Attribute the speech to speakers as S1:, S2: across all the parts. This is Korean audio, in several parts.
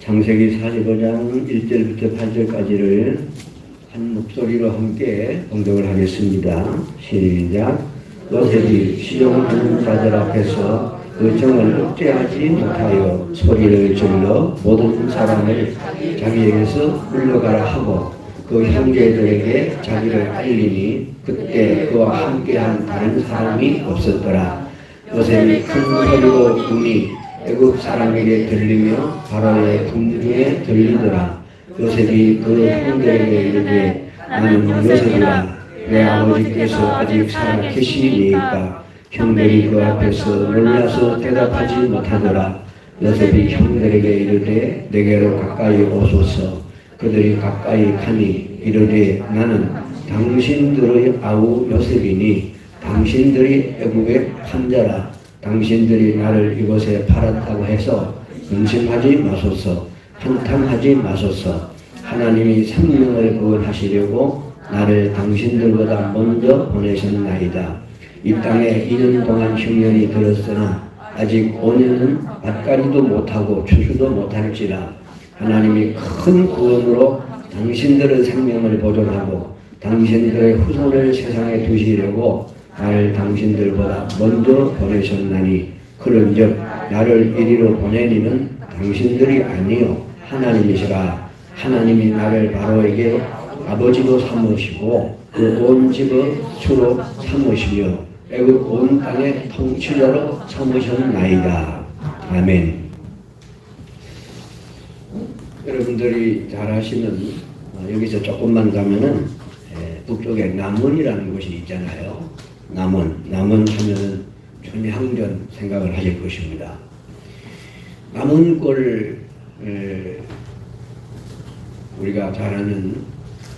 S1: 창세기 45장 1절부터 8절까지를 한 목소리로 함께 봉독을 하겠습니다. 시작. 요셉이 시종하는 자들 앞에서 그 정을 억제하지 못하여 소리를 질러 모든 사람을 자기에게서 물러가라 하고 그 형제들에게 자기를 알리니 그때 그와 함께한 다른 사람이 없었더라. 요셉이 큰 소리로 우니 애굽 사람에게 들리며 바로의 궁중에 들리더라. 요셉이 그 형제에게 이르되 나는 요셉이라. 내 아버지께서 아직 살아 계시니까. 형들이 그 앞에서 놀라서 대답하지 못하더라. 요셉이 형들에게 이르되 내게로 가까이 오소서. 그들이 가까이 가니 이르되 나는 당신들의 아우 요셉이니 당신들이 애굽의 판자라. 당신들이 나를 이곳에 팔았다고 해서 근심하지 마소서. 한탄하지 마소서. 하나님이 생명을 구원하시려고 나를 당신들보다 먼저 보내셨나이다. 이 땅에 2년 동안 흉년이 들었으나 아직 5년은 밭가리도 못하고 추수도 못할지라. 하나님이 큰 구원으로 당신들의 생명을 보존하고 당신들의 후손을 세상에 두시려고 나를 당신들보다 먼저 보내셨나니 그런즉 나를 이리로 보내니는 당신들이 아니요 하나님이시라. 하나님이 나를 바로에게 아버지도 삼으시고 그 온 집의 주로 삼으시며 애굽 온 땅의 통치자로 삼으셨나이다. 아멘. 여러분들이 잘 아시는 여기서 조금만 가면은 북쪽에 남원이라는 곳이 있잖아요. 남원 하면은 춘향전 생각을 하실 것입니다. 남원골 우리가 잘 아는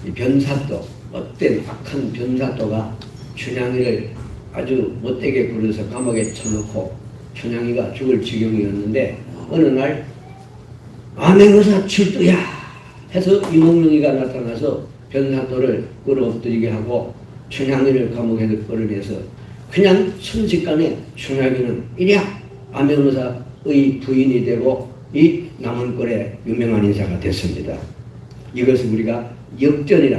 S1: 이 변사또, 못된 악한 변사또가 춘향이를 아주 못되게 굴려서 감옥에 쳐놓고 춘향이가 죽을 지경이었는데 어느 날 암행어사 출두야 해서 이몽룡이가 나타나서 변사또를 끌어엎드리게 하고 춘향이를 감옥에서 끌어내서 그냥 순식간에 춘향이는 이랴 암행어사의 부인이 되고 이 남원골의 유명한 인사가 됐습니다. 이것을 우리가 역전,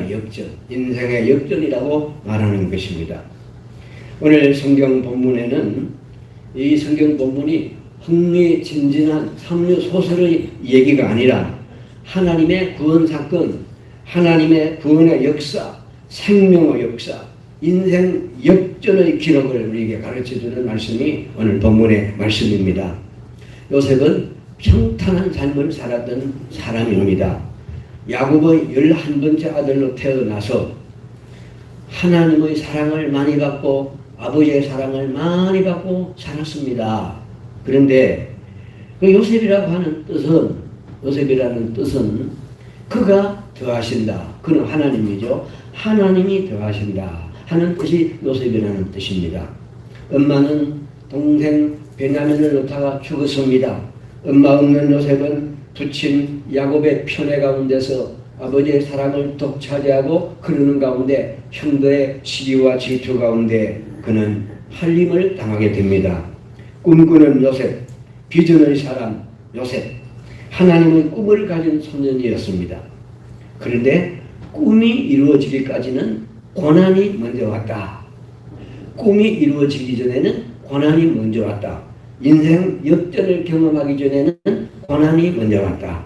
S1: 인생의 역전이라고 말하는 것입니다. 오늘 성경 본문에는 이 성경 본문이 흥미진진한 삼류 소설의 얘기가 아니라 하나님의 구원 사건, 하나님의 구원의 역사, 생명의 역사, 인생 역전의 기록을 우리에게 가르쳐주는 말씀이 오늘 본문의 말씀입니다. 요셉은 평탄한 삶을 살았던 사람입니다. 야곱의 11번째 아들로 태어나서 하나님의 사랑을 많이 받고 아버지의 사랑을 많이 받고 살았습니다. 그런데 그 요셉이라는 뜻은 그가 더하신다. 그는 하나님이죠. 하나님이 더하신다 하는 뜻이 요셉이라는 뜻입니다. 엄마는 동생 베냐민을 놓다가 죽었습니다. 엄마 없는 요셉은 부친 야곱의 편애 가운데서 아버지의 사랑을 독차지하고 그러는 가운데 형들의 시기와 질투 가운데 그는 팔림을 당하게 됩니다. 꿈꾸는 요셉, 비전의 사람 요셉, 하나님의 꿈을 가진 소년이었습니다. 그런데 꿈이 이루어지기까지는 고난이 먼저 왔다. 꿈이 이루어지기 전에는 고난이 먼저 왔다. 인생 역전을 경험하기 전에는 고난이 먼저 왔다.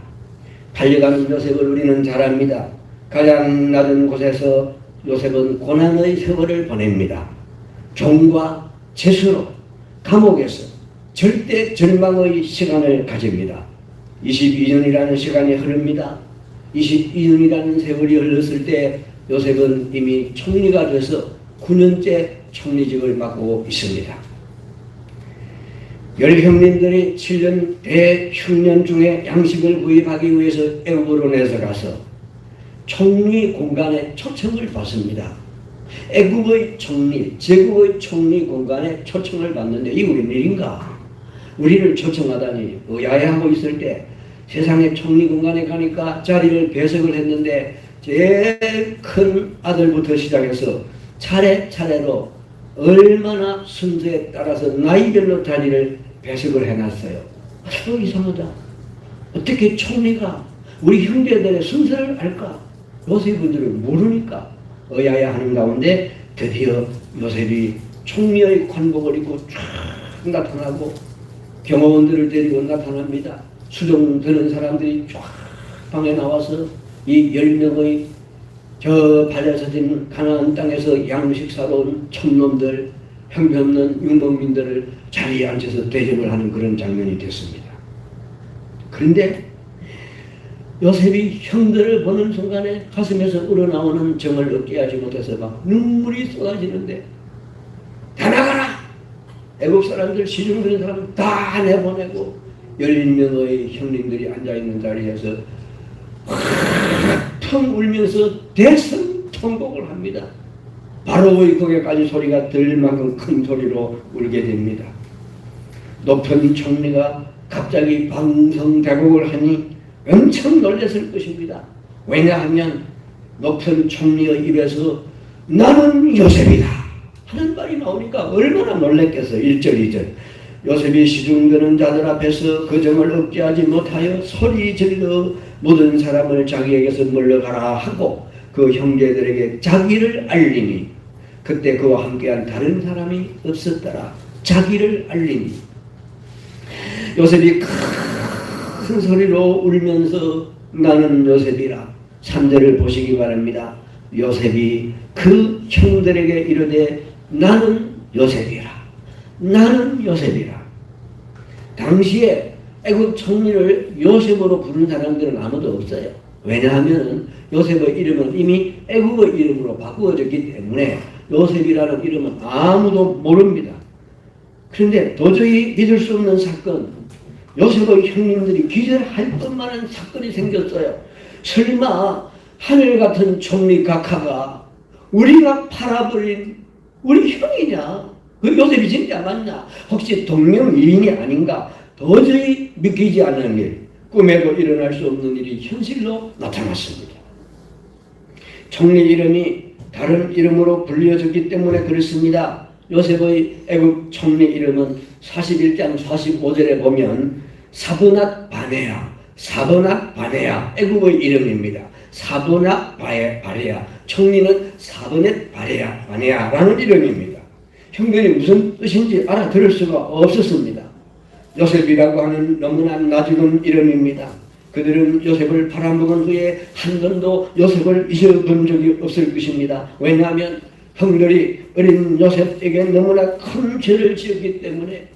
S1: 달려가는 요셉을 우리는 잘 압니다. 가장 낮은 곳에서 요셉은 고난의 세월을 보냅니다. 종과 죄수로 감옥에서 절대 절망의 시간을 가집니다. 22년이라는 시간이 흐릅니다. 22년이라는 세월이 흘렀을 때 요셉은 이미 총리가 돼서 9년째 총리직을 맡고 있습니다. 열 형님들이 7년 대흉년 중에 양식을 구입하기 위해서 애굽으로 내서가서 총리 공간에 초청을 받습니다. 애굽의 총리, 제국의 총리 공간에 초청을 받는데 이게 웬 일인가? 우리를 초청하다니 야외하고 있을 때 세상에 총리 공간에 가니까 자리를 배석을 했는데 제일 큰 아들부터 시작해서 차례차례로 얼마나 순서에 따라서 나이별로 자리를 배석을 해놨어요. 아주 이상하다. 어떻게 총리가 우리 형제들의 순서를 알까? 요셉분들은 모르니까 어야야 하는 가운데 드디어 요셉이 총리의 관복을 입고 쫙 나타나고 경호원들을 데리고 나타납니다. 수종드는 사람들이 쫙 방에 나와서 이 10명의 저 발려서진 가나안 땅에서 양식 사러 온 촌놈들, 형편없는 융복민들을 자리에 앉혀서 대접을 하는 그런 장면이 됐습니다. 그런데 요셉이 형들을 보는 순간에 가슴에서 우러나오는 정을 억제하지 못해서 막 눈물이 쏟아지는데 다 나가라! 애국 사람들, 시중드는 사람들 다 내보내고 11명의 형님들이 앉아있는 자리에서 펑 울면서 대성통곡을 합니다. 바로의 고개까지 소리가 들 만큼 큰 소리로 울게 됩니다. 높은 총리가 갑자기 방성대곡을 하니 엄청 놀랐을 것입니다. 왜냐하면 높은 총리의 입에서 나는 요셉이다 하는 말이 나오니까 얼마나 놀랐겠어. 1절 2절 요셉이 시중드는 자들 앞에서 그 정을 억제하지 못하여 소리 질러 모든 사람을 자기에게서 물러가라 하고 그 형제들에게 자기를 알리니 그때 그와 함께한 다른 사람이 없었더라. 자기를 알리니 요셉이 큰 소리로 울면서 나는 요셉이라. 3절을 보시기 바랍니다. 요셉이 그 형들에게 이르되 나는 요셉이라. 나는 요셉이라. 당시에 애굽 총리를 요셉으로 부른 사람들은 아무도 없어요. 왜냐하면 요셉의 이름은 이미 애굽의 이름으로 바꾸어졌기 때문에 요셉이라는 이름은 아무도 모릅니다. 그런데 도저히 믿을 수 없는 사건, 요셉의 형님들이 기절할 것만한 사건이 생겼어요. 설마 하늘 같은 총리 각하가 우리가 팔아버린 우리 형이냐? 그 요셉이 진짜 맞냐? 혹시 동명이인이 아닌가? 도저히 믿기지 않는 일, 꿈에도 일어날 수 없는 일이 현실로 나타났습니다. 총리 이름이 다른 이름으로 불려졌기 때문에 그렇습니다. 요셉의 애굽 총리 이름은 41장 45절에 보면 사브낫 바네아, 사브낫 바네아 애굽의 이름입니다. 사브낫 바네아, 총리는 사브넷 바네아라는 이름입니다. 형들이 무슨 뜻인지 알아들을 수가 없었습니다. 요셉이라고 하는 너무나 낯익은 이름입니다. 그들은 요셉을 팔아먹은 후에 한 번도 요셉을 잊어본 적이 없을 것입니다. 왜냐하면 형들이 어린 요셉에게 너무나 큰 죄를 지었기 때문에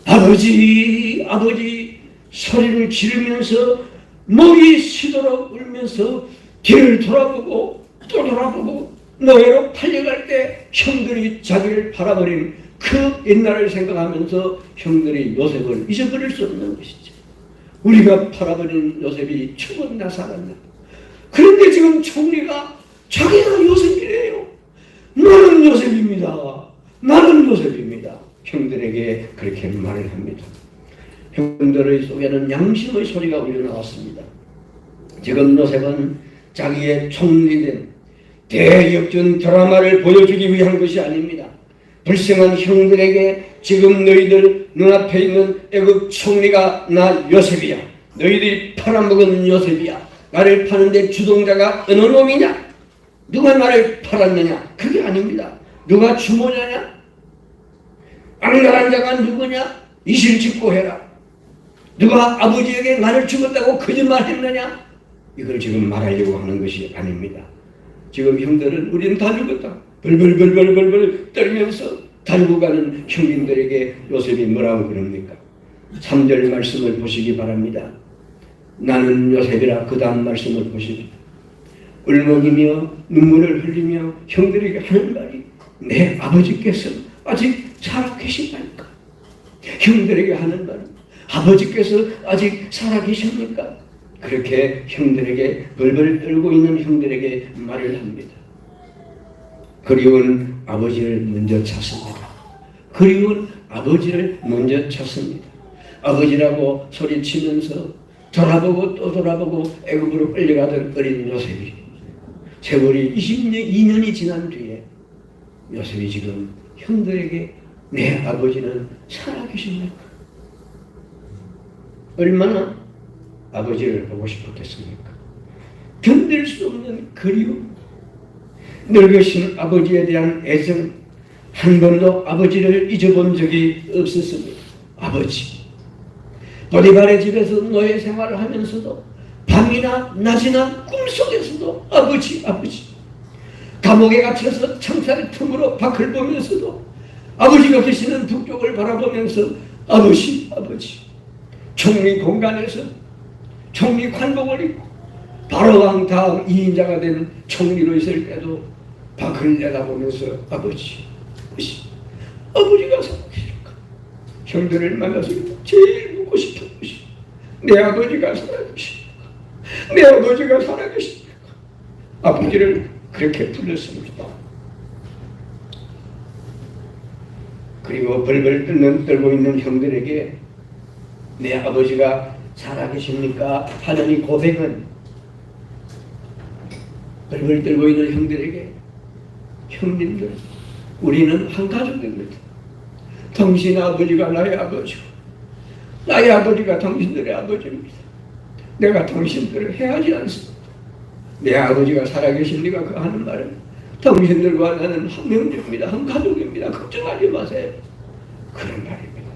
S1: 아버지 아버지 소리를 지르면서 목이 쉬도록 울면서 뒤를 돌아보고 또 돌아보고 노예로 팔려갈 때 형들이 자기를 팔아버린 그 옛날을 생각하면서 형들이 요셉을 잊어버릴 수 없는 것이죠. 우리가 팔아버린 요셉이 죽었나 살았나. 그런데 지금 총리가 자기가 요셉이래요. 나는 요셉입니다. 나는 요셉입니다. 형들에게 그렇게 말을 합니다. 형들의 속에는 양심의 소리가 울려나왔습니다. 지금 요셉은 자기의 총리된 대역전 드라마를 보여주기 위한 것이 아닙니다. 불쌍한 형들에게 지금 너희들 눈앞에 있는 애굽 총리가 나 요셉이야. 너희들이 팔아먹은 요셉이야. 나를 파는데 주동자가 어느 놈이냐? 누가 나를 팔았느냐? 그게 아닙니다. 누가 주모자냐? 악랄한 자가 누구냐? 이실직고해라. 누가 아버지에게 나를 죽었다고 거짓말했느냐? 이걸 지금 말하려고 하는 것이 아닙니다. 지금 형들은 우리는 다 죽었다. 벌벌벌벌벌벌 떨면서 달고 가는 형님들에게 요셉이 뭐라고 그럽니까? 3절 말씀을 보시기 바랍니다. 나는 요셉이라. 그 다음 말씀을 보십니다. 울먹이며 눈물을 흘리며 형들에게 하는 말이 내 아버지께서 아직 살아계신다니까. 형들에게 하는 말은 아버지께서 아직 살아계십니까? 그렇게 형들에게 벌벌 떨고 있는 형들에게 말을 합니다. 그리운 아버지를 먼저 찾습니다. 그리운 아버지를 먼저 찾습니다. 아버지라고 소리치면서 돌아보고 또 돌아보고 애굽으로 끌려가던 어린 요셉이 세월이 22년이 지난 뒤에 요셉이 지금 형들에게 내 아버지는 살아계십니까? 얼마나 아버지를 보고 싶었겠습니까? 견딜 수 없는 그리움, 늙으신 아버지에 대한 애정, 한 번도 아버지를 잊어본 적이 없었습니다. 아버지. 보디발의 집에서 노예 생활을 하면서도 밤이나 낮이나 꿈속에서도 아버지, 아버지. 감옥에 갇혀서 창살 틈으로 밖을 보면서도 아버지가 계시는 북쪽을 바라보면서 아버지, 아버지. 총리 공간에서 총리 관복을 입고 바로왕 다음 2인자가 된 총리로 있을 때도 밖을 내다보면서 아버지, 아버지, 아버지가 살아계실까? 형들을 만나서 제일 묻고 싶은 것이 내 아버지가 살아계실까? 내 아버지가 살아계실까? 아버지를 그렇게 불렀습니다. 그리고 벌벌 떨고 있는 형들에게 내 아버지가 살아계십니까? 하는 이 고백은 벌벌 떨고 있는 형들에게 형님들, 우리는 한 가족입니다. 당신 아버지가 나의 아버지고 나의 아버지가 당신들의 아버지입니다. 내가 당신들을 해하지 않습니다. 내 아버지가 살아계십니까? 그 하는 말은 당신들과 나는 한 명입니다. 한 가족입니다. 걱정하지 마세요. 그런 말입니다.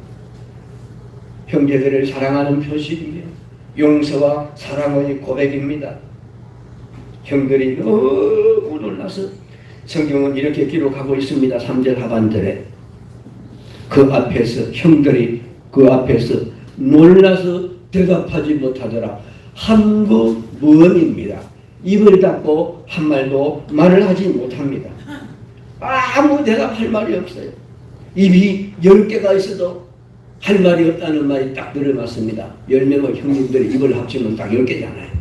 S1: 형제들을 사랑하는 표시이며 용서와 사랑의 고백입니다. 형들이 너무 놀라서 성경은 이렇게 기록하고 있습니다. 3절 하반절에 그 앞에서 형들이 그 앞에서 놀라서 대답하지 못하더라. 한구무언입니다. 입을 닫고 한 말도 말을 하지 못합니다. 아무 대답할 말이 없어요. 입이 10개가 있어도 할 말이 없다는 말이 딱 들어맞습니다. 10명의 형님들이 입을 합치면 딱 10개잖아요.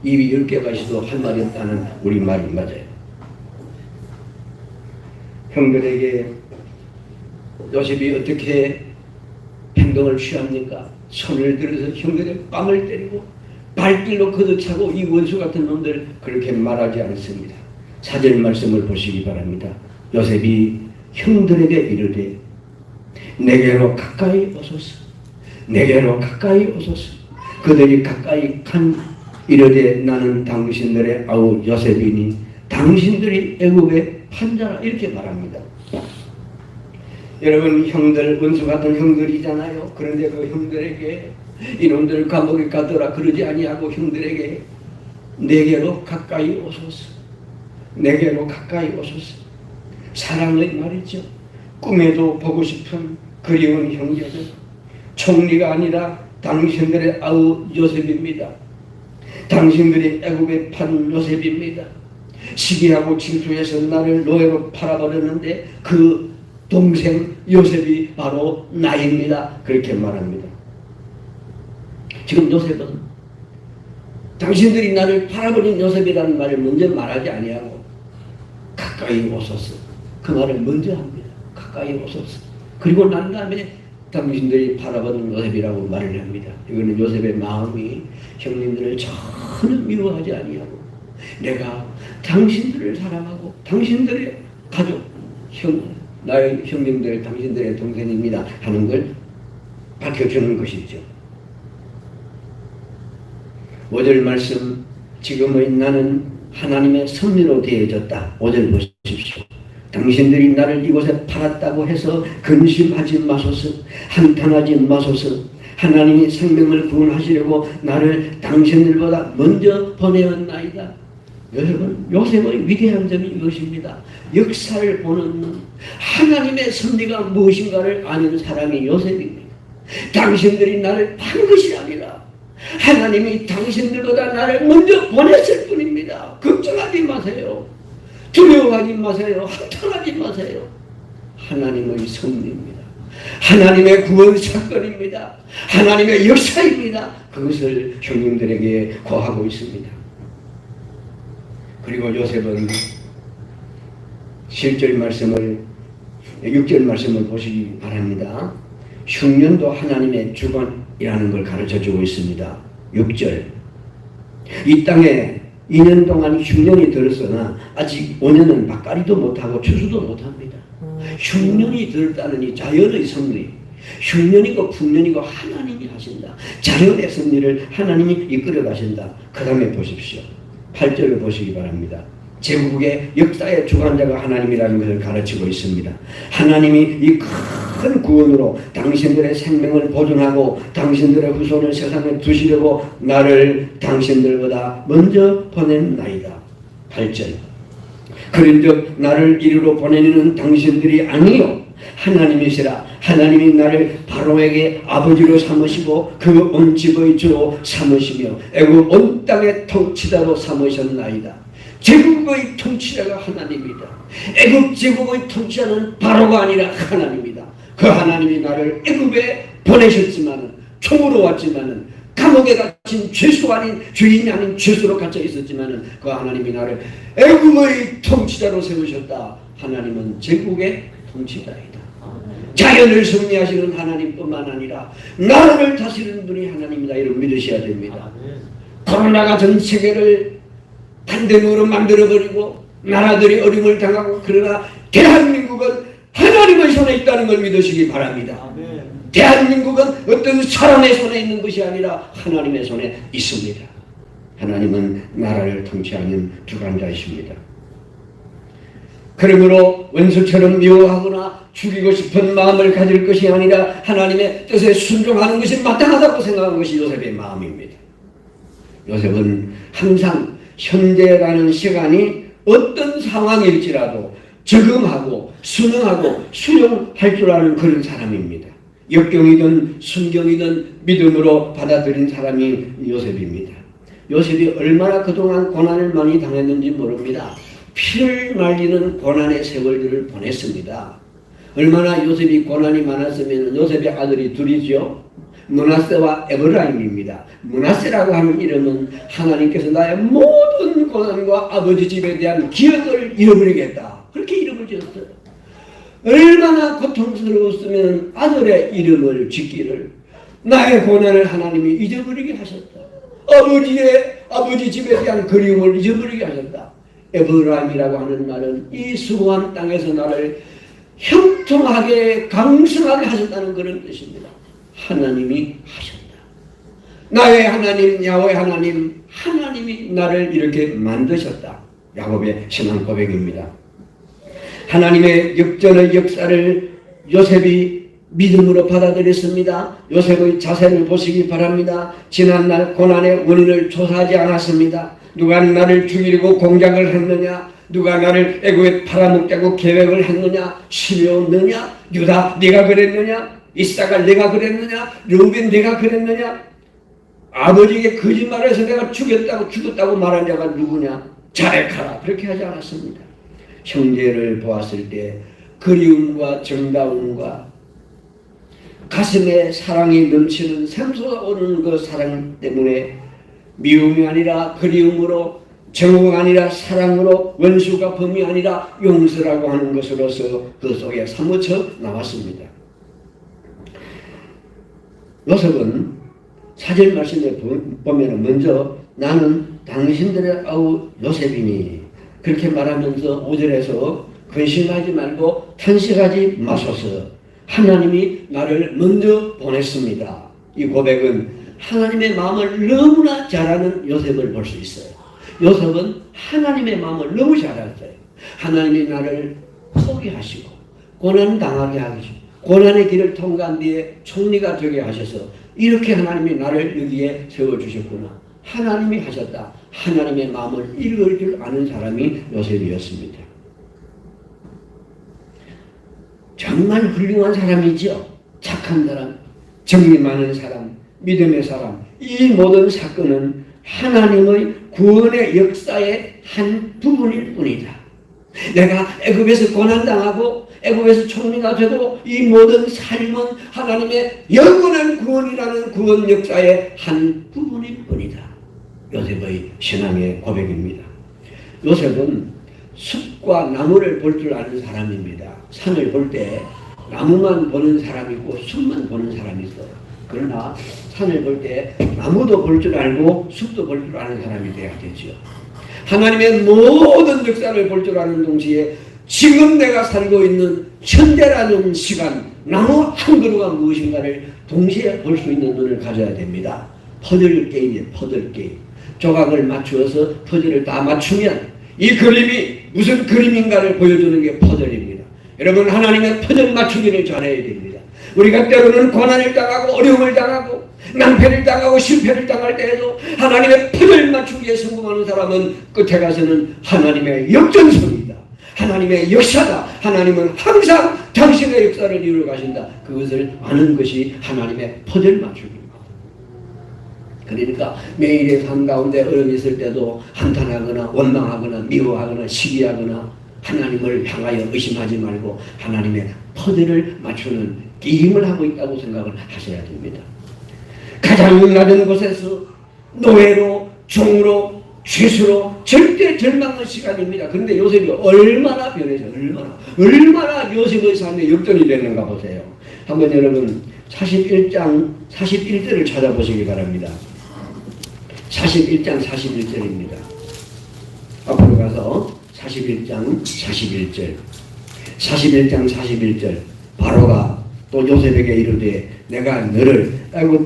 S1: 입이 10개가 있어도 할 말이 없다는 우리 말이 맞아요. 형들에게 요셉이 어떻게 행동을 취합니까? 손을 들어서 형들의 뺨을 때리고 발길로 걷어차고 이 원수 같은 놈들 그렇게 말하지 않습니다. 4절 말씀을 보시기 바랍니다. 요셉이 형들에게 이르되 내게로 가까이 오소서. 내게로 가까이 오소서. 그들이 가까이 간 이르되 나는 당신들의 아우 요셉이니 당신들이 애국의 판자라 이렇게 말합니다. 여러분 형들 원수 같은 형들이잖아요. 그런데 그 형들에게 이놈들 감옥에 가더라 그러지 아니하고 형들에게 내게로 가까이 오소서. 내게로 가까이 오소서. 사랑의 말이죠. 꿈에도 보고 싶은 그리운 형제들. 총리가 아니라 당신들의 아우 요셉입니다. 당신들이 애국에 판 요셉입니다. 시기하고 질투해서 나를 노예로 팔아버렸는데 그 동생 요셉이 바로 나입니다. 그렇게 말합니다. 지금 요셉은 당신들이 나를 팔아버린 요셉이라는 말을 먼저 말하지 아니하고 가까이 오소서. 그 말을 먼저 합니다. 가까이 오소서. 그리고 난 다음에 당신들이 팔아버린 요셉이라고 말을 합니다. 이거는 요셉의 마음이 형님들을 전혀 미워하지 아니하고 내가 당신들을 사랑하고 당신들의 가족, 나의 형님들 당신들의 동생입니다 하는 걸 밝혀주는 것이죠. 5절 말씀 지금의 나는 하나님의 섭리로 되어졌다. 5절 보십시오. 당신들이 나를 이곳에 팔았다고 해서 근심하지 마소서. 한탄하지 마소서. 하나님이 생명을 구원하시려고 나를 당신들보다 먼저 보내었나이다. 여러분 요셉의 위대한 점이 이것입니다. 역사를 보는 눈, 하나님의 섭리가 무엇인가를 아는 사람이 요셉입니다. 당신들이 나를 판 것이 아니라 하나님이 당신들보다 나를 먼저 보냈을 뿐입니다. 걱정하지 마세요. 두려워하지 마세요. 한탄하지 마세요. 하나님의 섭리입니다. 하나님의 구원 사건입니다. 하나님의 역사입니다. 그것을 형님들에게 고하고 있습니다. 그리고 요셉은 7절 말씀을 6절 말씀을 보시기 바랍니다. 흉년도 하나님의 주관이라는 걸 가르쳐주고 있습니다. 6절 이 땅에 2년 동안 흉년이 들었으나 아직 5년은 막가리도 못하고 추수도 못합니다. 흉년이 들었다는 이 자연의 섭리, 흉년이고 풍년이고 하나님이 하신다. 자연의 섭리를 하나님이 이끌어 가신다. 그 다음에 보십시오. 8절을 보시기 바랍니다. 제국의 역사의 주관자가 하나님이라는 것을 가르치고 있습니다. 하나님이 이 큰 구원으로 당신들의 생명을 보존하고 당신들의 후손을 세상에 두시려고 나를 당신들보다 먼저 보냈나이다. 8절. 그런즉 나를 이리로 보내는 당신들이 아니요 하나님이시라. 하나님이 나를 바로에게 아버지로 삼으시고 그 온 집의 주로 삼으시며 애굽 온 땅의 통치자로 삼으셨나이다. 제국의 통치자가 하나님이다. 애굽 제국의 통치자는 바로가 아니라 하나님이다. 그 하나님이 나를 애굽에 보내셨지만은 총으로 왔지만은 감옥에 갇힌 죄수 아닌 죄인이 아닌 죄수로 갇혀 있었지만은 그 하나님이 나를 애굽의 통치자로 세우셨다. 하나님은 제국의 통치자이다. 자연을 섭리하시는 하나님뿐만 아니라 나라를 다스리는 분이 하나님이다. 이를 믿으셔야 됩니다. 코로나가 전 세계를 반대으로 만들어버리고 나라들이 어려움을 당하고 그러나 대한민국은 하나님의 손에 있다는 걸 믿으시기 바랍니다. 대한민국은 어떤 사람의 손에 있는 것이 아니라 하나님의 손에 있습니다. 하나님은 나라를 통치하는 주관자이십니다. 그러므로 원수처럼 미워하거나 죽이고 싶은 마음을 가질 것이 아니라 하나님의 뜻에 순종하는 것이 마땅하다고 생각한 것이 요셉의 마음입니다. 요셉은 항상 현재라는 시간이 어떤 상황일지라도 적응하고 순응하고 수용할 줄 아는 그런 사람입니다. 역경이든 순경이든 믿음으로 받아들인 사람이 요셉입니다. 요셉이 얼마나 그동안 고난을 많이 당했는지 모릅니다. 피를 말리는 고난의 세월들을 보냈습니다. 얼마나 요셉이 고난이 많았으면 요셉의 아들이 둘이죠. 므낫세와 에브라임입니다. 므낫세라고 하는 이름은 하나님께서 나의 모든 고난과 아버지 집에 대한 기억을 잃어버리겠다. 그렇게 이름을 지었어요. 얼마나 고통스러웠으면 아들의 이름을 짓기를 나의 고난을 하나님이 잊어버리게 하셨다. 아버지 집에 대한 그리움을 잊어버리게 하셨다. 에브라임이라고 하는 말은 이 수고한 땅에서 나를 형통하게 강성하게 하셨다는 그런 뜻입니다. 하나님이 하셨다. 나의 하나님 야훼 하나님 하나님이 나를 이렇게 만드셨다. 야곱의 신앙 고백입니다. 하나님의 역전의 역사를 요셉이 믿음으로 받아들였습니다. 요셉의 자세를 보시기 바랍니다. 지난날 고난의 원인을 조사하지 않았습니다. 누가 나를 죽이려고 공작을 했느냐? 누가 나를 애굽에 팔아먹자고 계획을 했느냐? 시므온느냐? 유다 네가 그랬느냐? 이삭을 내가 그랬느냐? 르우벤 내가 그랬느냐? 아버지에게 거짓말해서 내가 죽였다고 말한 자가 누구냐? 자백하라. 그렇게 하지 않았습니다. 형제를 보았을 때 그리움과 정다움과 가슴에 사랑이 넘치는 샘솟아오르는 그 사랑 때문에 미움이 아니라 그리움으로, 정오가 아니라 사랑으로, 원수가 범이 아니라 용서라고 하는 것으로서 그 속에 사무쳐 나왔습니다. 요셉은 4절 말씀에 보면 먼저 나는 당신들의 아우 요셉이니 그렇게 말하면서 5절에서 근심하지 말고 탄식하지 마소서 하나님이 나를 먼저 보냈습니다. 이 고백은 하나님의 마음을 너무나 잘 아는 요셉을 볼 수 있어요. 요셉은 하나님의 마음을 너무 잘 알았어요. 하나님이 나를 포기하시고 고난당하게 하시고 고난의 길을 통과한 뒤에 총리가 되게 하셔서 이렇게 하나님이 나를 여기에 세워주셨구나. 하나님이 하셨다. 하나님의 마음을 읽을 줄 아는 사람이 요셉이었습니다. 정말 훌륭한 사람이죠. 착한 사람, 정리 많은 사람, 믿음의 사람. 이 모든 사건은 하나님의 구원의 역사의 한 부분일 뿐이다. 내가 애굽에서 고난당하고 애굽에서 총리가 되고 이 모든 삶은 하나님의 영원한 구원이라는 구원 역사의 한 부분일 뿐이다. 요셉의 신앙의 고백입니다. 요셉은 숲과 나무를 볼 줄 아는 사람입니다. 산을 볼 때 나무만 보는 사람이 있고 숲만 보는 사람이 있어요. 그러나 산을 볼 때 나무도 볼 줄 알고 숲도 볼 줄 아는 사람이 돼야 되죠. 하나님의 모든 역사를 볼 줄 아는 동시에 지금 내가 살고 있는 현재라는 시간, 나무 한 그루가 무엇인가를 동시에 볼 수 있는 눈을 가져야 됩니다. 퍼즐 게임이에요. 퍼즐 게임. 조각을 맞추어서 퍼즐을 다 맞추면 이 그림이 무슨 그림인가를 보여주는 게 퍼즐입니다. 여러분, 하나님의 퍼즐 맞추기를 잘해야 됩니다. 우리가 때로는 고난을 당하고 어려움을 당하고 낭패를 당하고 실패를 당할 때에도 하나님의 퍼즐 맞추기에 성공하는 사람은 끝에 가서는 하나님의 역전성이다. 하나님의 역사다. 하나님은 항상 당신의 역사를 이루어 가신다. 그것을 아는 것이 하나님의 퍼즐 맞추기입니다. 그러니까 매일의 삶 가운데 어려움이 있을 때도 한탄하거나 원망하거나 미워하거나 시기하거나 하나님을 향하여 의심하지 말고 하나님의 퍼즐을 맞추는 게임을 하고 있다고 생각을 하셔야 됩니다. 가장 낮은 곳에서 노예로, 종으로, 죄수로 절대 절망의 시간입니다. 그런데 요셉이 얼마나 변해서 얼마나 요셉의 삶에 역전이 되는가 보세요. 한번 여러분 41장 41절을 찾아보시기 바랍니다. 41장 41절입니다. 앞으로 가서 41장 41절 41장 41절 바로가 또 요셉에게 이르되 내가 너를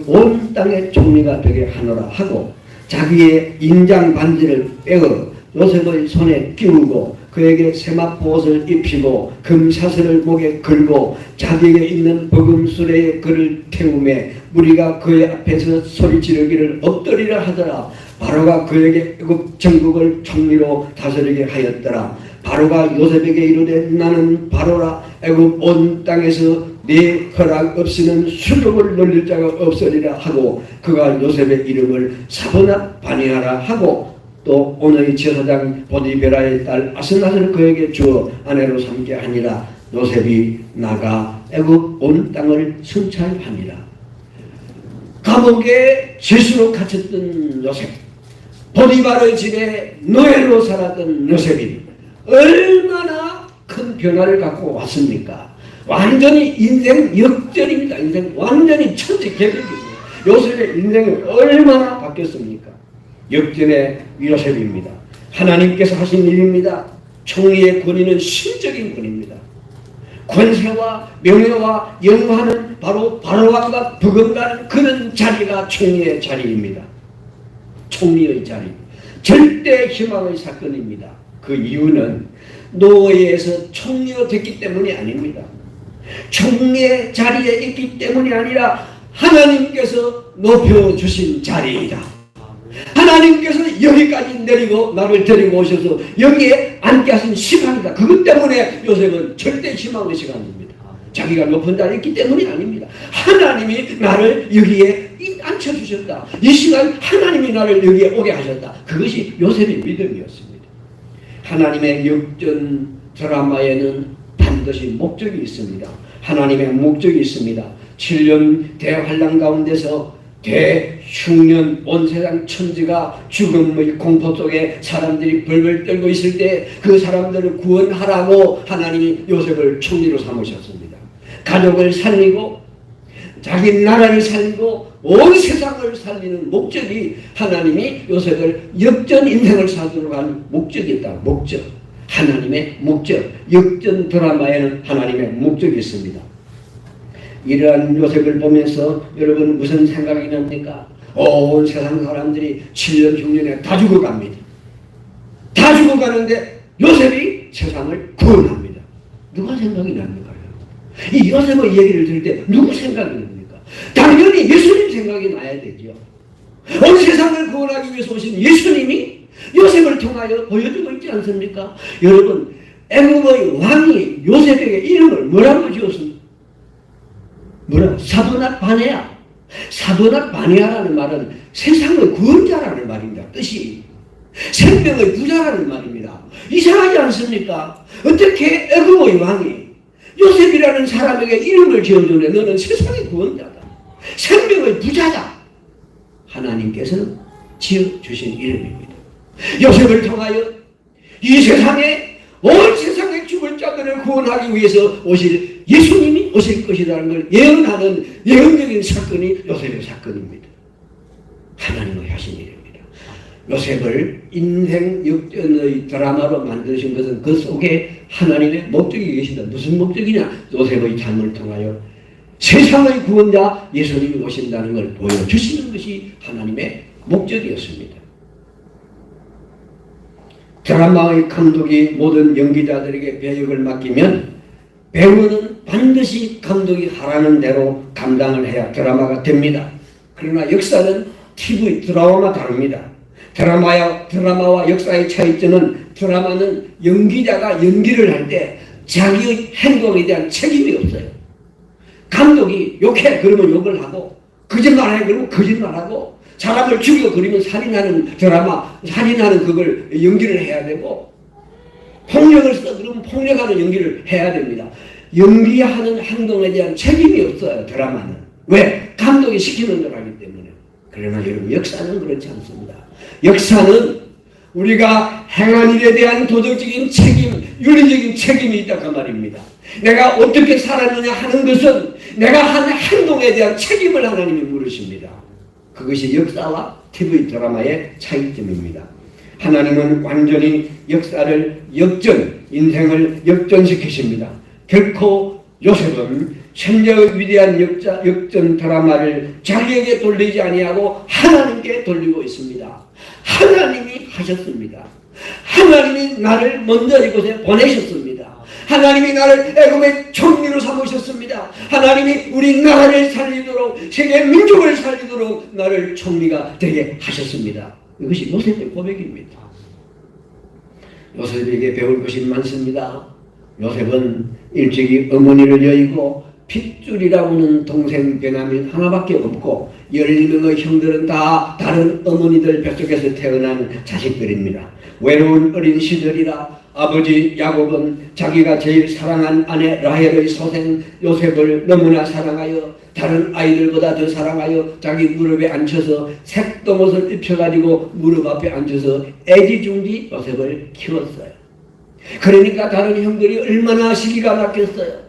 S1: 온 땅의 총리가 되게 하노라 하고 자기의 인장 반지를 빼어 요셉의 손에 끼우고 그에게 세마포옷을 입히고 금사슬을 목에 걸고 자기에게 있는 버금수레에 그를 태우매 무리가 그의 앞에서 소리 지르기를 엎드리라 하더라. 바로가 그에게 애굽 전국을 총리로 다스리게 하였더라. 바로가 요셉에게 이르되 나는 바로라. 애굽 온 땅에서 네 허락 없이는 수족을 놀릴 자가 없으리라 하고 그가 요셉의 이름을 사브낫 바니아라 하고 또 오늘의 제사장 보디베라의 딸 아스낫을 그에게 주어 아내로 삼게 하니라. 요셉이 나가 애굽 온 땅을 순찰하니라. 감옥에 죄수로 갇혔던 요셉, 보디바르의 집에 노예로 살았던 요셉이 얼마나 큰 변화를 갖고 왔습니까? 완전히 인생 역전입니다. 인생 완전히 천지개벽입니다. 요셉의 인생이 얼마나 바뀌었습니까? 역전의 요셉입니다. 하나님께서 하신 일입니다. 총리의 권위는 신적인 권위입니다. 권세와 명예와 영화는 바로 바로왕과 버금가는 그런 자리가 총리의 자리입니다. 총리의 자리. 절대 희망의 사건입니다. 그 이유는 노예에서 총리가 됐기 때문이 아닙니다. 총리의 자리에 있기 때문이 아니라 하나님께서 높여주신 자리이다. 하나님께서 여기까지 내리고 나를 데리고 오셔서 여기에 앉게 하신 시간이다. 그것 때문에 요셉은 절대 희망의 시간입니다. 자기가 높은 자리에 있기 때문이 아닙니다. 하나님이 나를 여기에 앉혀주셨다. 이 시간 하나님이 나를 여기에 오게 하셨다. 그것이 요셉의 믿음이었습니다. 하나님의 역전 드라마에는 반드시 목적이 있습니다. 하나님의 목적이 있습니다. 7년 대환란 가운데서 대흉년 온 세상 천지가 죽음의 공포 속에 사람들이 벌벌 떨고 있을 때 그 사람들을 구원하라고 하나님이 요셉을 총리로 삼으셨습니다. 가족을 살리고 자기 나라를 살리고 온 세상을 살리는 목적이 하나님이 요셉을 역전 인생을 사도록 한 목적이 있다. 목적. 하나님의 목적. 역전 드라마에는 하나님의 목적이 있습니다. 이러한 요셉을 보면서 여러분 무슨 생각이 납니까? 온 세상 사람들이 7년 흉년에 다 죽어갑니다. 다 죽어가는데 요셉이 세상을 구원합니다. 누가 생각이 납니까? 이 요셉의 얘기를 들을 때 누구 생각이 납니까? 당연히 예수님 생각이 나야 되죠. 온 세상을 구원하기 위해서 오신 예수님이 요셉을 통하여 보여주고 있지 않습니까? 여러분 애굽의 왕이 요셉에게 이름을 뭐라고 지었습니까? 뭐라? 사도낫 바네아. 사도낫 바네아라는 말은 세상의 구원자라는 말입니다. 뜻이 생명의 부자라는 말입니다. 이상하지 않습니까? 어떻게 애굽의 왕이 요셉이라는 사람에게 이름을 지어주네. 너는 세상의 구원자다. 생명의 부자다. 하나님께서는 지어주신 이름입니다. 요셉을 통하여 이 세상에 온 세상에 죽을 자들을 구원하기 위해서 오실 예수님이 오실 것이라는 걸 예언하는 예언적인 사건이 요셉의 사건입니다. 하나님의 하신 일입니다. 요셉을 인생 역전의 드라마로 만드신 것은 그 속에 하나님의 목적이 계신다. 무슨 목적이냐? 요셉의 삶을 통하여 세상의 구원자 예수님이 오신다는 걸 보여주시는 것이 하나님의 목적이었습니다. 드라마의 감독이 모든 연기자들에게 배역을 맡기면 배우는 반드시 감독이 하라는 대로 감당을 해야 드라마가 됩니다. 그러나 역사는 TV 드라마와 다릅니다. 드라마와 역사의 차이점은 드라마는 연기자가 연기를 할 때 자기의 행동에 대한 책임이 없어요. 감독이 욕해 그러면 욕을 하고 거짓말해 그러면 거짓말하고 사람을 죽여 그러면 살인하는 드라마, 살인하는 그걸 연기를 해야 되고 폭력을 써 그러면 폭력하는 연기를 해야 됩니다. 연기하는 행동에 대한 책임이 없어요. 드라마는. 왜? 감독이 시키는 걸 하기 때문에. 그러나 여러분 역사는 그렇지 않습니다. 역사는 우리가 행한 일에 대한 도덕적인 책임, 윤리적인 책임이 있다 그 말입니다. 내가 어떻게 살았느냐 하는 것은 내가 한 행동에 대한 책임을 하나님이 물으십니다. 그것이 역사와 TV 드라마의 차이점입니다. 하나님은 완전히 역사를 인생을 역전시키십니다. 결코 요셉은 천재의 위대한 역전 드라마를 자기에게 돌리지 아니하고 하나님께 돌리고 있습니다. 하나님이 하셨습니다. 하나님이 나를 먼저 이곳에 보내셨습니다. 하나님이 나를 애굽의 총리로 삼으셨습니다. 하나님이 우리 나라를 살리도록 세계 민족을 살리도록 나를 총리가 되게 하셨습니다. 이것이 요셉의 고백입니다. 요셉에게 배울 것이 많습니다. 요셉은 일찍이 어머니를 여의고 핏줄이라고 하는 동생 베냐민 하나밖에 없고 12명의 형들은 다 다른 어머니들 뱃속에서 태어난 자식들입니다. 외로운 어린 시절이라 아버지 야곱은 자기가 제일 사랑한 아내 라헬의 소생 요셉을 너무나 사랑하여 다른 아이들보다 더 사랑하여 자기 무릎에 앉혀서 색동옷을 입혀가지고 무릎 앞에 앉혀서 애지중지 요셉을 키웠어요. 그러니까 다른 형들이 얼마나 시기가 났겠어요.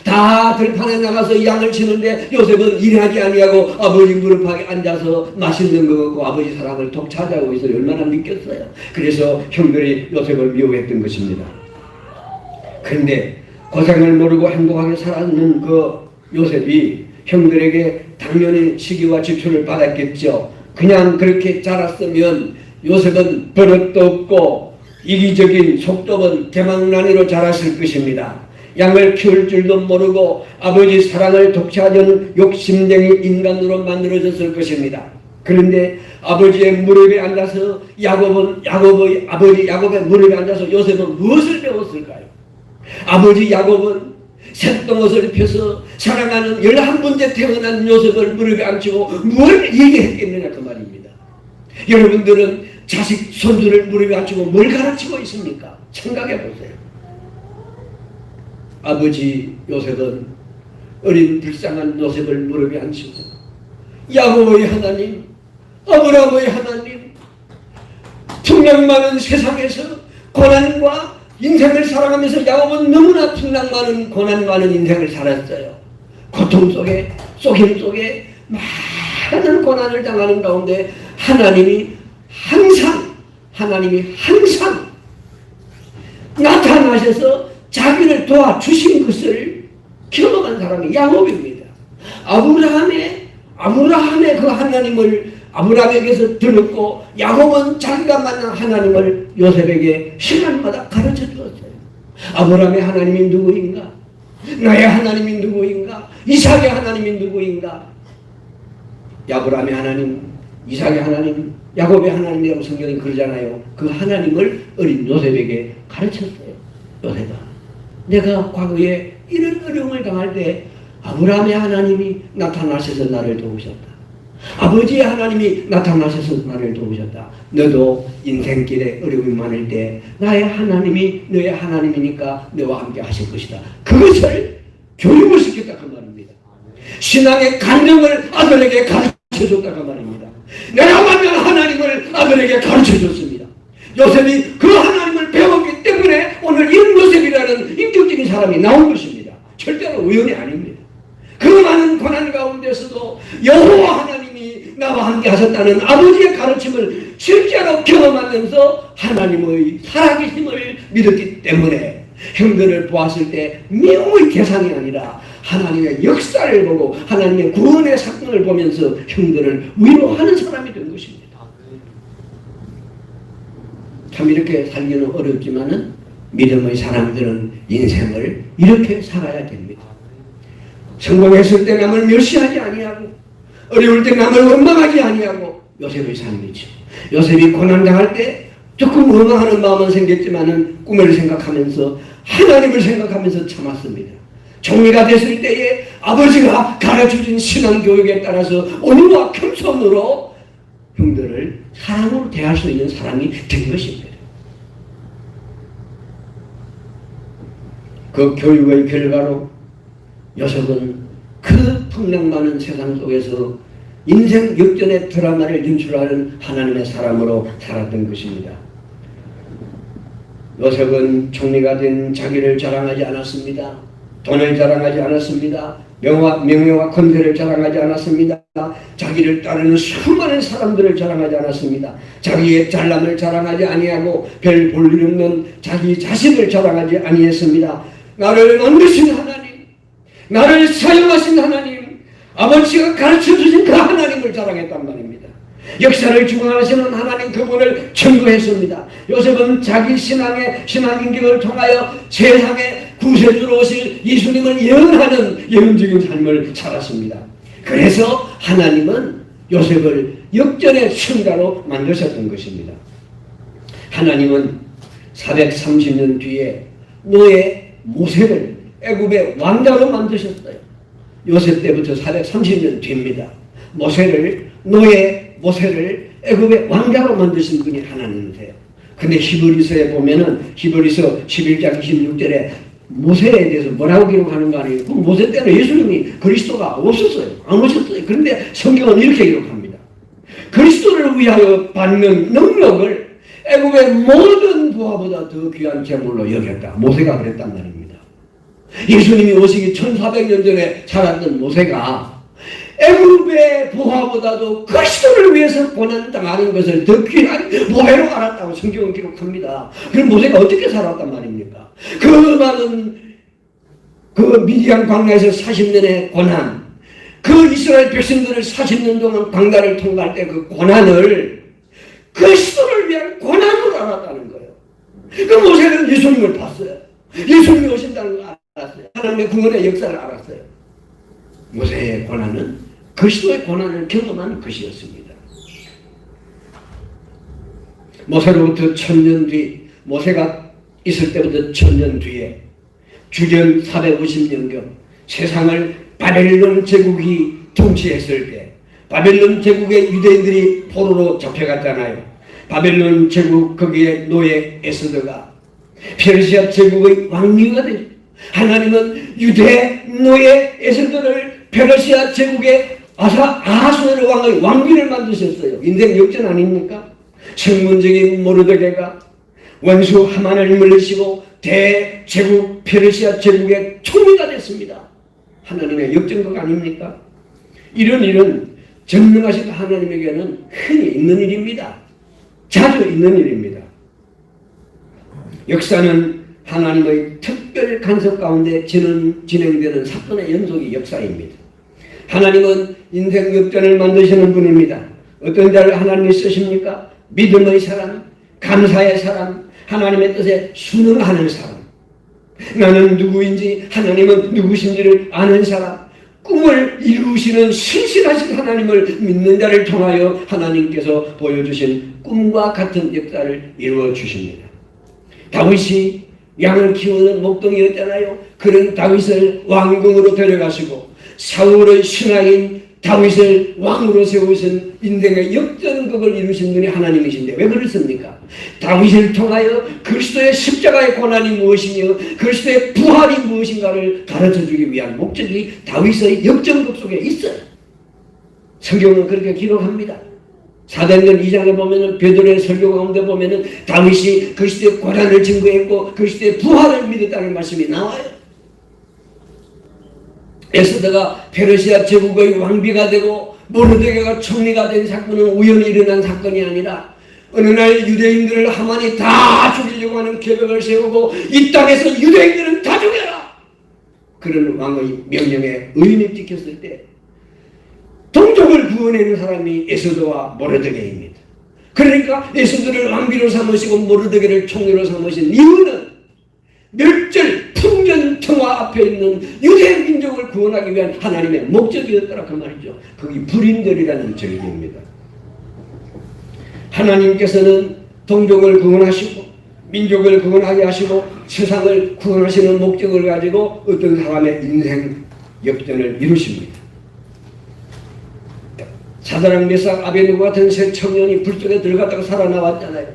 S1: 다 들판에 나가서 양을 치는데 요셉은 일하지 아니하고 아버지 무릎에 앉아서 맛있는 거 먹고 아버지 사랑을 독차지하고 있어요. 얼마나 믿겼어요. 그래서 형들이 요셉을 미워했던 것입니다. 그런데 고생을 모르고 행복하게 살았는 그 요셉이 형들에게 당연히 시기와 지출을 받았겠죠. 그냥 그렇게 자랐으면 요셉은 버릇도 없고 이기적인 속도는 개망난이로 자랐을 것입니다. 양을 키울 줄도 모르고 아버지 사랑을 독차지하는 욕심쟁이 인간으로 만들어졌을 것입니다. 그런데 아버지의 무릎에 앉아서 야곱의 무릎에 앉아서 요셉은 무엇을 배웠을까요? 아버지 야곱은 색동옷을 입혀서 사랑하는 11번째 태어난 요셉을 무릎에 앉히고 뭘 얘기했겠느냐 그 말입니다. 여러분들은 자식 손주를 무릎에 앉히고 뭘 가르치고 있습니까? 생각해 보세요. 아버지 요셉은 어린 불쌍한 요셉을 무릎에 앉히고 야곱의 하나님, 아브라함의 하나님, 풍랑 많은 세상에서 고난과 인생을 살아가면서 야곱은 너무나 풍랑 많은 고난 많은 인생을 살았어요. 고통 속에 속임 속에 많은 고난을 당하는 가운데 하나님이 항상 나타나셔서 자기를 도와주신 것을 경험한 사람이 야곱입니다. 아브라함의 그 하나님을 아브라함에게서 들었고 야곱은 자기가 만난 하나님을 요셉에게 시간마다 가르쳐 주었어요. 아브라함의 하나님이 누구인가? 나의 하나님이 누구인가? 이삭의 하나님이 누구인가? 아브라함의 하나님, 이삭의 하나님, 야곱의 하나님이라고 성경이 그러잖아요. 그 하나님을 어린 요셉에게 가르쳤어요. 요셉아, 내가 과거에 이런 어려움을 당할 때 아브라함의 하나님이 나타나셔서 나를 도우셨다. 아버지의 하나님이 나타나셔서 나를 도우셨다. 너도 인생길에 어려움이 많을 때 나의 하나님이 너의 하나님이니까 너와 함께 하실 것이다. 그것을 교육을 시켰다 그 말입니다. 신앙의 간증을 아들에게 가르쳐줬다 그 말입니다. 내가 만난 하나님을 아들에게 가르쳐줬습니다. 요셉이 그 하나님을 배웠기 때문에 오늘 이런 요셉이라는 인격적인 사람이 나온 것입니다. 절대로 우연이 아닙니다. 그 많은 고난 가운데서도 여호와 하나님이 나와 함께 하셨다는 아버지의 가르침을 실제로 경험하면서 하나님의 살아계심을 믿었기 때문에 형들을 보았을 때 미움의 대상이 아니라 하나님의 역사를 보고 하나님의 구원의 사건을 보면서 형들을 위로하는 사람이 된 것입니다. 참 이렇게 살기는 어렵지만은 믿음의 사람들은 인생을 이렇게 살아야 됩니다. 성공했을 때 남을 멸시하지 아니하고 어려울 때 남을 원망하지 아니하고 요셉의 삶이죠. 요셉이 고난당할 때 조금 원망하는 마음은 생겼지만은 꿈을 생각하면서 하나님을 생각하면서 참았습니다. 종이가 됐을 때에 아버지가 가르쳐준 신앙교육에 따라서 온유와 겸손으로 형들을 사랑으로 대할 수 있는 사람이 된 것입니다. 그 교육의 결과로 요셉은 그 풍랑 많은 세상 속에서 인생 역전의 드라마를 연출하는 하나님의 사람으로 살았던 것입니다. 요셉은 총리가 된 자기를 자랑하지 않았습니다. 돈을 자랑하지 않았습니다. 명예와 권세를 자랑하지 않았습니다. 자기를 따르는 수많은 사람들을 자랑하지 않았습니다. 자기의 잘남을 자랑하지 아니하고 별 볼일 없는 자기 자신을 자랑하지 아니했습니다. 나를 만드신 하나님, 나를 사용하신 하나님, 아버지가 가르쳐주신 그 하나님을 자랑했단 말입니다. 역사를 주관하시는 하나님 그분을 증거했습니다. 요셉은 자기 신앙인격을 통하여 세상에 구세주로 오실 예수님을 예언하는 예언적인 삶을 살았습니다. 그래서 하나님은 요셉을 역전의 승자로 만드셨던 것입니다. 하나님은 430년 뒤에 노예 모세를 애굽의 왕자로 만드셨어요. 요셉 때부터 430년 뒤입니다. 모세를 애굽의 왕자로 만드신 분이 하나님이세요. 근데 히브리서에 보면은 히브리서 11장 26절에 모세에 대해서 뭐라고 기록하는가 아니에요. 그 모세 때는 예수님이 그리스도가 없었어요. 안 오셨어요. 그런데 성경은 이렇게 기록합니다. 그리스도를 위하여 받는 능력을 애굽의 모든 부하보다 더 귀한 제물로 여겼다. 모세가 그랬단 말입니다. 예수님이 오시기 1400년 전에 살았던 모세가 애굽의 부하보다도 그리스도를 위해서 고난당하는 것을 더 귀한 보배로 알았다고 성경은 기록합니다. 그럼 모세가 어떻게 살았단 말입니까? 그 많은 그 미디안 광야에서 40년의 고난, 그 이스라엘 백성들을 40년 동안 광야를 통과할 때 그 고난을 그리스도를 위한 고난으로 알았다는 거예요. 그 모세는 예수님을 봤어요. 예수님이 오신다는 걸 알았어요. 하나님의 구원의 역사를 알았어요. 모세의 고난은 그리스도의 고난을 경험한 것이었습니다. 모세로부터 1000년 뒤, 모세가 있을 때부터 1000년 뒤에 주전 450년경 세상을 바벨론 제국이 통치했을 때 바벨론 제국의 유대인들이 포로로 잡혀갔잖아요. 바벨론 제국 거기에 노예 에스더가 페르시아 제국의 왕비가 되죠. 하나님은 유대 노예 에스더를 페르시아 제국의 아하수에르 왕의 왕비를 만드셨어요. 인생 역전 아닙니까? 성문적인 모르드게가 원수 하만을 물리치고 대제국 페르시아 제국의 총리가 됐습니다. 하나님의 역전극 아닙니까? 이런 일은 전능하신 하나님에게는 흔히 있는 일입니다. 자주 있는 일입니다. 역사는 하나님의 특별 간섭 가운데 진행되는 사건의 연속이 역사입니다. 하나님은 인생 역전을 만드시는 분입니다. 어떤 자를 하나님이 쓰십니까? 믿음의 사람, 감사의 사람, 하나님의 뜻에 순응하는 사람, 나는 누구인지 하나님은 누구신지를 아는 사람, 꿈을 이루시는 신실하신 하나님을 믿는 자를 통하여 하나님께서 보여주신 꿈과 같은 역사를 이루어 주십니다. 다윗이 양을 키우는 목동이었잖아요. 그런 다윗을 왕궁으로 데려가시고 사울의 신하인 다윗을 왕으로 세우신 인생의 역전극을 이루신 분이 하나님이신데 왜 그렇습니까? 다윗을 통하여 그리스도의 십자가의 고난이 무엇이며 그리스도의 부활이 무엇인가를 가르쳐주기 위한 목적이 다윗의 역전극 속에 있어요. 성경은 그렇게 기록합니다. 사도행전 2장에 보면은 베드로의 설교 가운데 보면은 다윗이 그리스도의 고난을 증거했고 그리스도의 부활을 믿었다는 말씀이 나와요. 에스더가 페르시아 제국의 왕비가 되고 모르드게가 총리가 된 사건은 우연히 일어난 사건이 아니라 어느 날 유대인들을 하만이 다 죽이려고 하는 계획을 세우고 이 땅에서 유대인들은 다 죽여라! 그런 왕의 명령에 의인이 지켰을 때 동족을 구원하는 사람이 에스더와 모르드게입니다. 그러니까 에스더를 왕비로 삼으시고 모르드게를 총리로 삼으신 이유는 멸절 풍년평화 앞에 있는 유대 민족을 구원하기 위한 하나님의 목적이었더라 그 말이죠. 그게 불임절이라는 절기입니다. 하나님께서는 동족을 구원하시고 민족을 구원하게 하시고 세상을 구원하시는 목적을 가지고 어떤 사람의 인생 역전을 이루십니다. 사드락 메삭 아베느고 같은 세 청년이 불 속에 들어갔다가 살아나왔잖아요.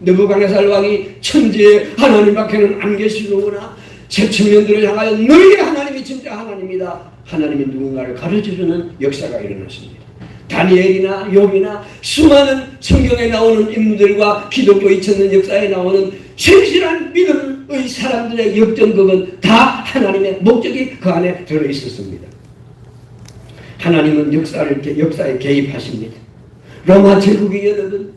S1: 느부갓네살 왕이 천지에 하나님밖에는 안 계시는구나. 세 청년들을 향하여 너희의 하나님이 진짜 하나님이다. 하나님이 누군가를 가르쳐주는 역사가 일어났습니다. 다니엘이나 욥이나 수많은 성경에 나오는 인물들과 기독교 2000년 역사에 나오는 신실한 믿음의 사람들의 역전극은 다 하나님의 목적이 그 안에 들어있었습니다. 하나님은 역사에 개입하십니다. 로마 제국이 여러분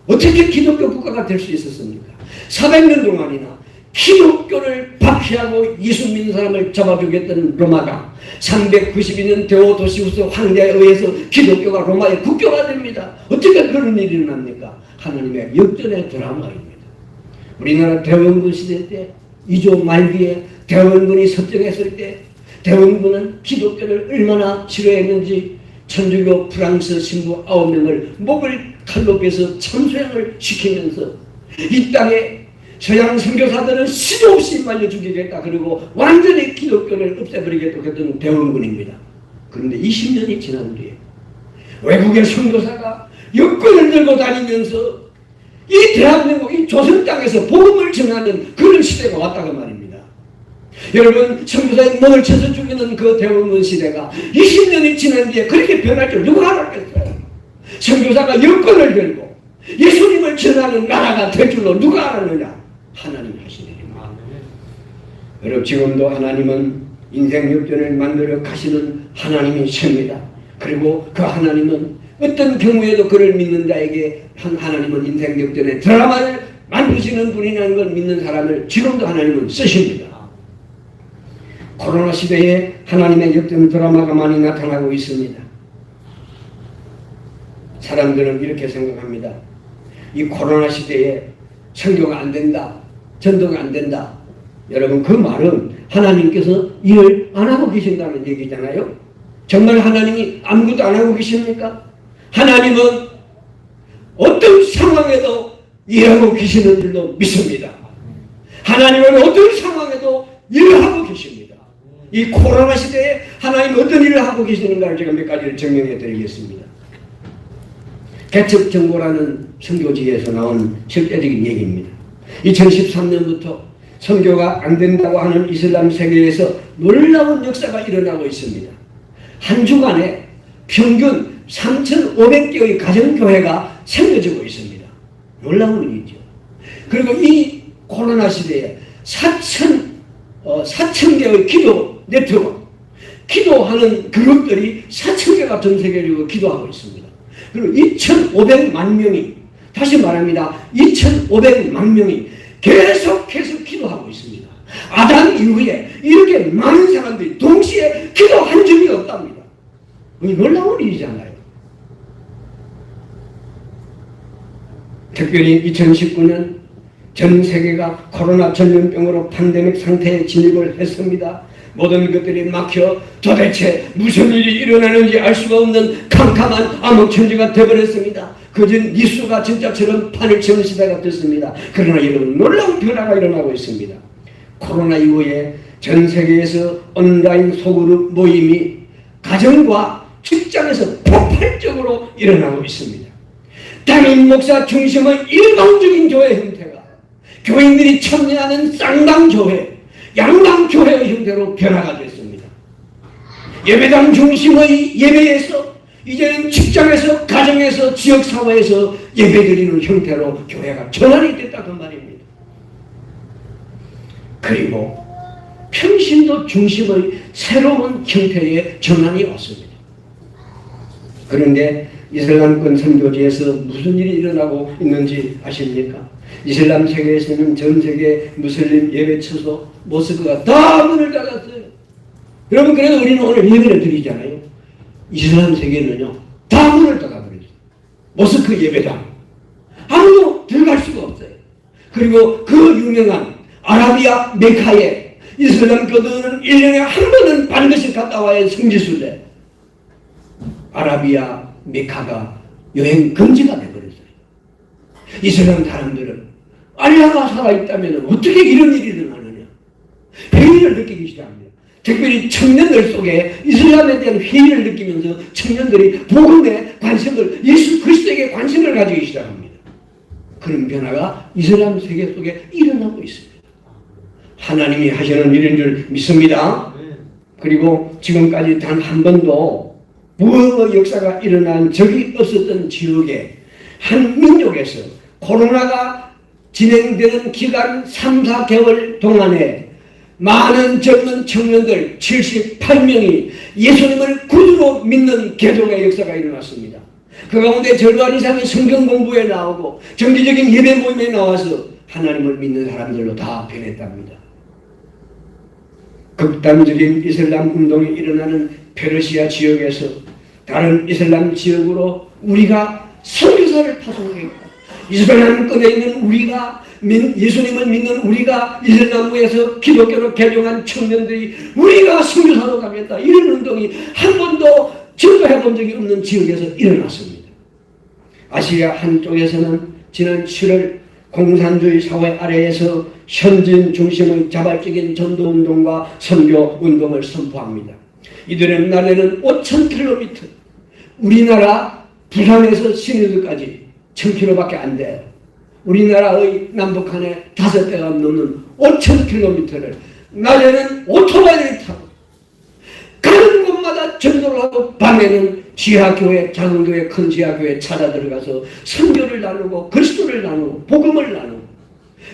S1: 어떻게 기독교 국가가 될 수 있었습니까? 400년 동안이나 기독교를 박해하고 예수 믿는 사람을 잡아주겠다는 로마가 392년 데오도시우스 황제에 의해서 기독교가 로마의 국교가 됩니다. 어떻게 그런 일이 일어납니까? 하나님의 역전의 드라마입니다. 우리나라 대원군 시대 때 2조 말기에 대원군이 섭정했을 때 대원군은 기독교를 얼마나 싫어했는지 천주교 프랑스 신부 9명을 목을 칼로 베서 참소양을 시키면서 이 땅에 서양 선교사들은 시도 없이 말려 죽이겠다. 그리고 완전히 기독교를 없애버리겠다 했던 대원군입니다. 그런데 20년이 지난 뒤에 외국의 선교사가 여권을 들고 다니면서 이 대한민국 이 조선 땅에서 복음을 전하는 그런 시대가 왔다고 말입니다. 여러분 선교사의 목을 쳐서 죽이는 그 대원군 시대가 20년이 지난 뒤에 그렇게 변할 줄 누가 알았겠어요? 선교사가 여권을 들고 예수님을 전하는 나라가 될 줄로 누가 알았느냐? 하나님이 하신 일입니다. 여러분 지금도 하나님은 인생 역전을 만들어 가시는 하나님이십니다. 그리고 그 하나님은 어떤 경우에도 그를 믿는 자에게 하나님은 인생 역전의 드라마를 만드시는 분이라는 걸 믿는 사람을 지금도 하나님은 쓰십니다. 코로나 시대에 하나님의 역전 드라마가 많이 나타나고 있습니다. 사람들은 이렇게 생각합니다. 이 코로나 시대에 선교가 안 된다. 전도가 안 된다. 여러분 그 말은 하나님께서 일을 안 하고 계신다는 얘기잖아요. 정말 하나님이 아무것도 안 하고 계십니까? 하나님은 어떤 상황에도 일하고 계시는 줄로 믿습니다. 하나님은 어떤 상황에도 일을 하고 계십니다. 이 코로나 시대에 하나님 어떤 일을 하고 계시는가를 제가 몇 가지를 증명해 드리겠습니다. 개척정보라는 선교지에서 나온 실제적인 얘기입니다. 2013년부터 선교가 안 된다고 하는 이슬람 세계에서 놀라운 역사가 일어나고 있습니다. 한 주간에 평균 3,500개의 가정교회가 생겨지고 있습니다. 놀라운 일이죠. 그리고 이 코로나 시대에 4,000개의 기도 네트워크, 기도하는 그룹들이 4,000개가 전 세계적으로 기도하고 있습니다. 그리고 2,500만 명이, 다시 말합니다. 2,500만 명이 계속해서 기도하고 있습니다. 아담 이후에 이렇게 많은 사람들이 동시에 기도한 적이 없답니다. 이 놀라운 일이잖아요. 특별히 2019년 전 세계가 코로나 전염병으로 팬데믹 상태에 진입을 했습니다. 모든 것들이 막혀 도대체 무슨 일이 일어나는지 알 수가 없는 캄캄한 암흑천지가 되어버렸습니다. 그전 니수가 진짜처럼 판을 치는 시대가 됐습니다. 그러나 여러분 놀라운 변화가 일어나고 있습니다. 코로나 이후에 전 세계에서 온라인 소그룹 모임이 가정과 직장에서 폭발적으로 일어나고 있습니다. 담임 목사 중심의 일방적인 교회 형태가 교인들이 참여하는 쌍방교회, 양방교회의 형태로 변화가 됐습니다. 예배당 중심의 예배에서 이제는 직장에서, 가정에서, 지역사회에서 예배드리는 형태로 교회가 전환이 됐다고 말입니다. 그리고 평신도 중심의 새로운 형태의 전환이 왔습니다. 그런데 이슬람권 선교지에서 무슨 일이 일어나고 있는지 아십니까? 이슬람 세계에서는 전 세계 무슬림 예배 처소 모스크가 다 문을 닫았어요. 여러분, 그래도 우리는 오늘 예배를 드리잖아요. 이슬람 세계는요, 다 문을 닫아버렸어요. 모스크 예배당 아무도 들어갈 수가 없어요. 그리고 그 유명한 아라비아 메카에 이슬람교도는 1년에 한 번은 반드시 갔다 와야 성지순례, 아라비아 메카가 여행 금지가 되어버렸어요. 이슬람 사람들은 알라가 살아있다면 어떻게 이런 일이 일어나느냐, 회의를 느끼기 시작합니다. 특별히 청년들 속에 이슬람에 대한 회의를 느끼면서 청년들이 복음에 관심을, 예수 그리스도에게 관심을 가지기 시작합니다. 그런 변화가 이슬람 세계 속에 일어나고 있습니다. 하나님이 하시는 일인 줄 믿습니다. 그리고 지금까지 단 한 번도 무의 역사가 일어난 적이 없었던 지역에 한 민족에서 코로나가 진행되는 기간 3, 4개월 동안에 많은 젊은 청년들 78명이 예수님을 구주로 믿는 개종의 역사가 일어났습니다. 그 가운데 절반 이상이 성경 공부에 나오고 정기적인 예배 모임에 나와서 하나님을 믿는 사람들로 다 변했답니다. 극단적인 이슬람 운동이 일어나는 페르시아 지역에서 다른 이슬람 지역으로 우리가 선교사를 파송하겠다. 이슬람권에 있는 우리가, 예수님을 믿는 우리가 이슬람에서 기독교로 개종한 청년들이 우리가 선교사로 가겠다. 이런 운동이 한 번도 전도해 본 적이 없는 지역에서 일어났습니다. 아시아 한쪽에서는 지난 7월 공산주의 사회 아래에서 현지인 중심의 자발적인 전도운동과 선교운동을 선포합니다. 이들의 나라는 5,000km, 우리나라 부산에서 신의도까지 1,000km밖에 안 돼요. 우리나라의 남북한의 5배가 넘는 5,000km를 낮에는 오토바이를 타고 가는 곳마다 전도를 하고 밤에는 지하교회, 작은 교회, 큰 지하교회 찾아 들어가서 선교를 나누고 그리스도를 나누고 복음을 나누고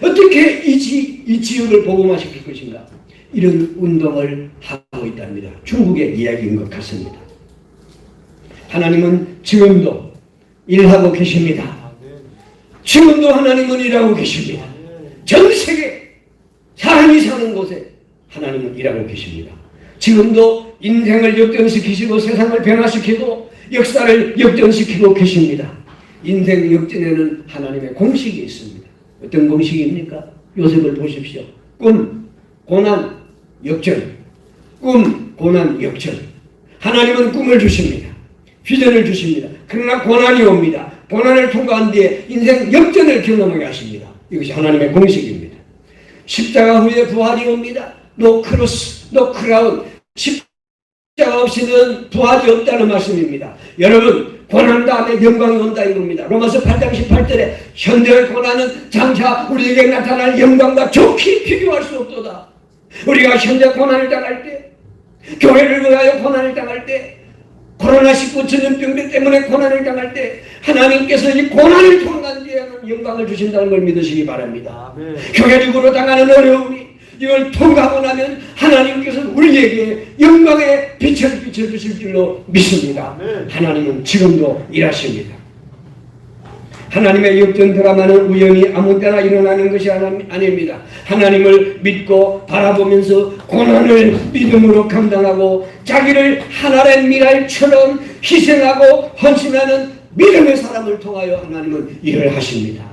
S1: 어떻게 이 지역을 복음화시킬 것인가, 이런 운동을 하고 있답니다. 중국의 이야기인 것 같습니다. 하나님은 지금도 일하고 계십니다. 지금도 하나님은 일하고 계십니다. 전 세계 사람이 사는 곳에 하나님은 일하고 계십니다. 지금도 인생을 역전시키시고 세상을 변화시키고 역사를 역전시키고 계십니다. 인생 역전에는 하나님의 공식이 있습니다. 어떤 공식입니까? 요셉을 보십시오. 꿈, 고난, 역전. 꿈, 고난, 역전. 하나님은 꿈을 주십니다. 비전을 주십니다. 그러나 고난이 옵니다. 고난을 통과한 뒤에 인생 역전을 경험하게 하십니다. 이것이 하나님의 공식입니다. 십자가 후에 부활이 옵니다. 노 크로스, 노 크라운. 십자가 없이는 부활이 없다는 말씀입니다. 여러분, 고난 다음에 영광이 온다 이겁니다. 로마서 8장 18절에 현대의 고난은 장차 우리에게 나타날 영광과 좋게 비교할 수 없도다. 우리가 현재 고난을 당할 때, 교회를 위하여 고난을 당할 때, 코로나19 전염병 때문에 고난을 당할 때 하나님께서 이 고난을 통과한 뒤에는 영광을 주신다는 걸 믿으시기 바랍니다. 아멘. 교회적으로 당하는 어려움이 이걸 통과하고 나면 하나님께서 우리에게 영광의 빛을 비춰주실 줄로 믿습니다. 아멘. 하나님은 지금도 일하십니다. 하나님의 역전 드라마는 우연히 아무 때나 일어나는 것이 아닙니다. 하나님을 믿고 바라보면서 고난을 믿음으로 감당하고 자기를 하나의 미랄처럼 희생하고 헌신하는 믿음의 사람을 통하여 하나님은 일을 하십니다.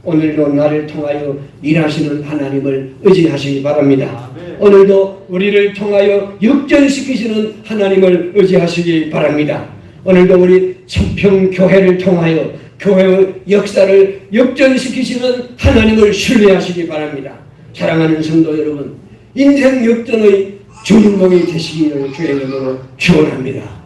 S1: 오늘도 나를 통하여 일하시는 하나님을 의지하시기 바랍니다. 오늘도 우리를 통하여 역전시키시는 하나님을 의지하시기 바랍니다. 오늘도 우리 청평교회를 통하여 교회의 역사를 역전시키시는 하나님을 신뢰하시기 바랍니다. 사랑하는 성도 여러분, 인생 역전의 주인공이 되시기를 주의 이름으로 축원합니다.